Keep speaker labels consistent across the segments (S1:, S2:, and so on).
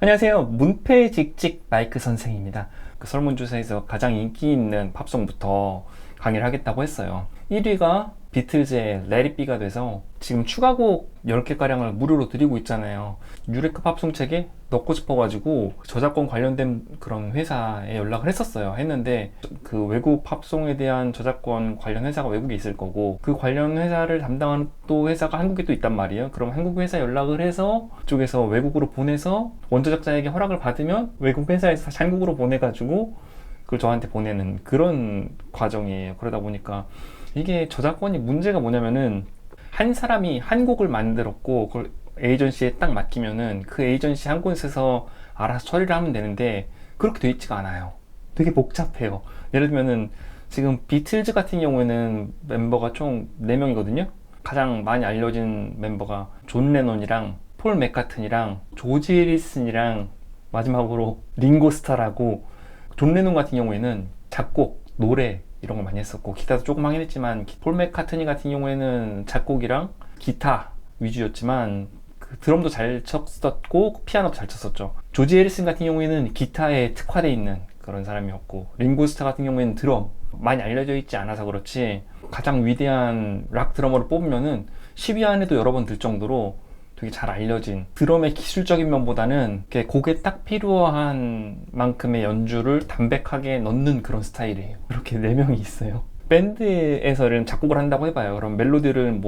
S1: 안녕하세요. 문패직직 마이크 선생입니다. 그 설문조사에서 가장 인기 있는 팝송부터 강의를 하겠다고 했어요. 1위가 비틀즈의 Let It Be가 돼서 지금 추가곡 10개가량을 무료로 드리고 있잖아요. 유레카 팝송책에 넣고 싶어가지고 저작권 관련된 그런 회사에 연락을 했었어요. 했는데 그 외국 팝송에 대한 저작권 관련 회사가 외국에 있을 거고, 그 관련 회사를 담당하는 또 회사가 한국에 또 있단 말이에요. 그럼 한국 회사에 연락을 해서 그쪽에서 외국으로 보내서 원저작자에게 허락을 받으면 외국 회사에서 다시 한국으로 보내가지고 그걸 저한테 보내는 그런 과정이에요. 그러다 보니까 이게 저작권이 문제가 뭐냐면은, 한 사람이 한 곡을 만들었고 그걸 에이전시에 딱 맡기면은 그 에이전시 한 곳에서 알아서 처리를 하면 되는데, 그렇게 돼 있지가 않아요. 되게 복잡해요. 예를 들면은 지금 비틀즈 같은 경우에는 멤버가 총 4명이거든요. 가장 많이 알려진 멤버가 존 레논이랑 폴 맥카트니랑 조지 해리슨이랑 마지막으로 링고 스타라고, 존 레논 같은 경우에는 작곡, 노래 이런 걸 많이 했었고 기타도 조금 하긴 했지만, 폴 맥카트니 같은 경우에는 작곡이랑 기타 위주였지만 그 드럼도 잘 쳤었고 피아노도 잘 쳤었죠. 조지 해리슨 같은 경우에는 기타에 특화되어 있는 그런 사람이었고, 링고 스타 같은 경우에는 드럼, 많이 알려져 있지 않아서 그렇지 가장 위대한 락 드러머를 뽑으면은 10위 안에도 여러 번 들 정도로 되게 잘 알려진, 드럼의 기술적인 면보다는 곡에 딱 필요한 만큼의 연주를 담백하게 넣는 그런 스타일이에요. 이렇게 4명이 있어요. 밴드에서는 작곡을 한다고 해봐요. 그럼 멜로디를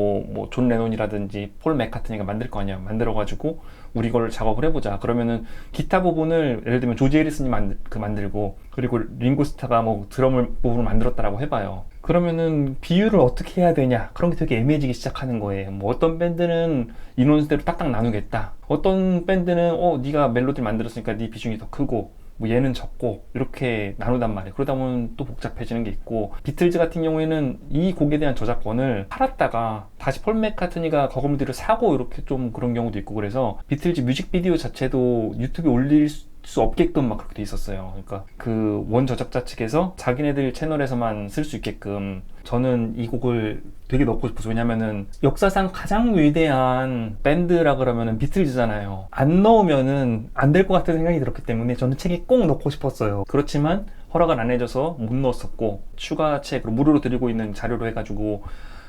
S1: 존 레논이라든지 폴 맥카트니가 만들 거 아니야. 만들어가지고 우리 이걸 작업을 해보자. 그러면은 기타 부분을 예를 들면 조지 해리슨이 만들고, 그리고 링고 스타가 드럼을 부분을 만들었다라고 해봐요. 그러면은 비율을 어떻게 해야 되냐, 그런 게 되게 애매해지기 시작하는 거예요. 어떤 밴드는 인원수대로 딱딱 나누겠다, 어떤 밴드는 네가 멜로디를 만들었으니까 네 비중이 더 크고 얘는 적고, 이렇게 나누단 말이에요. 그러다 보면 또 복잡해지는 게 있고, 비틀즈 같은 경우에는 이 곡에 대한 저작권을 팔았다가 다시 폴 맥카트니가 거금들을 사고, 이렇게 좀 그런 경우도 있고, 그래서 비틀즈 뮤직비디오 자체도 유튜브에 올릴 수 없게끔 막 그렇게 돼 있었어요. 그러니까 그 원 저작자 측에서 자기네들 채널에서만 쓸 수 있게끔. 저는 이 곡을 되게 넣고 싶어서, 왜냐면은 역사상 가장 위대한 밴드라 그러면은 비틀즈잖아요. 안 넣으면은 안 될 것 같은 생각이 들었기 때문에 저는 책에 꼭 넣고 싶었어요. 그렇지만 허락을 안 해줘서 못 넣었었고, 추가 책으로 무료로 드리고 있는 자료로 해가지고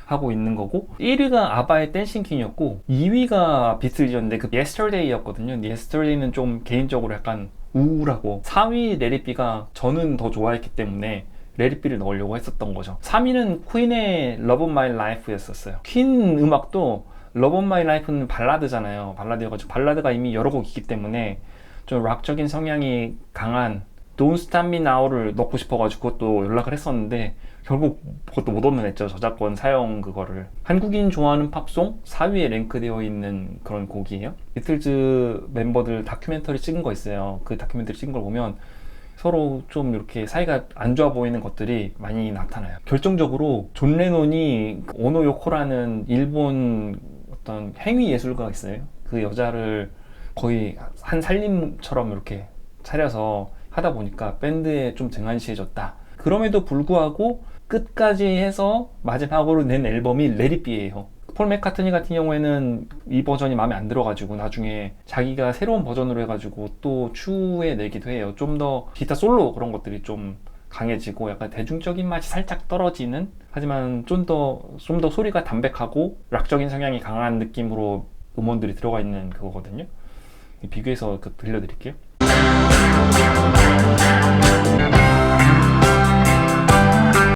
S1: 하고 있는 거고, 1위가 아바의 댄싱 퀸이었고 2위가 비틀즈였는데 그 Yesterday였거든요. Yesterday는 좀 개인적으로 약간 우울하고, 4위 레리비가 저는 더 좋아했기 때문에 레리비를 넣으려고 했었던 거죠. 3위는 퀸의 Love of My Life 였었어요. 퀸 음악도 Love of My Life는 발라드잖아요. 발라드여가지고 발라드가 이미 여러 곡 있기 때문에 좀 락적인 성향이 강한 Don't Stop Me Now를 넣고 싶어가지고 그것도 연락을 했었는데 결국 그것도 못 얻어냈죠. 저작권 사용 그거를. 한국인 좋아하는 팝송 4위에 랭크되어 있는 그런 곡이에요. 비틀즈 멤버들 다큐멘터리 찍은 거 있어요. 그 다큐멘터리 찍은 걸 보면 서로 좀 이렇게 사이가 안 좋아 보이는 것들이 많이 나타나요. 결정적으로 존 레논이 오노 요코라는 일본 어떤 행위 예술가가 있어요. 그 여자를 거의 한 살림처럼 이렇게 차려서 하다 보니까 밴드에 좀 등한시해졌다. 그럼에도 불구하고 끝까지 해서 마지막으로 낸 앨범이 Let It Be예요. 폴 맥카트니 같은 경우에는 이 버전이 마음에 안 들어가지고 나중에 자기가 새로운 버전으로 해가지고 또 추후에 내기도 해요. 좀 더 기타 솔로 그런 것들이 좀 강해지고 약간 대중적인 맛이 살짝 떨어지는, 하지만 좀 더 소리가 담백하고 락적인 성향이 강한 느낌으로 음원들이 들어가 있는 그거거든요. 비교해서 들려드릴게요.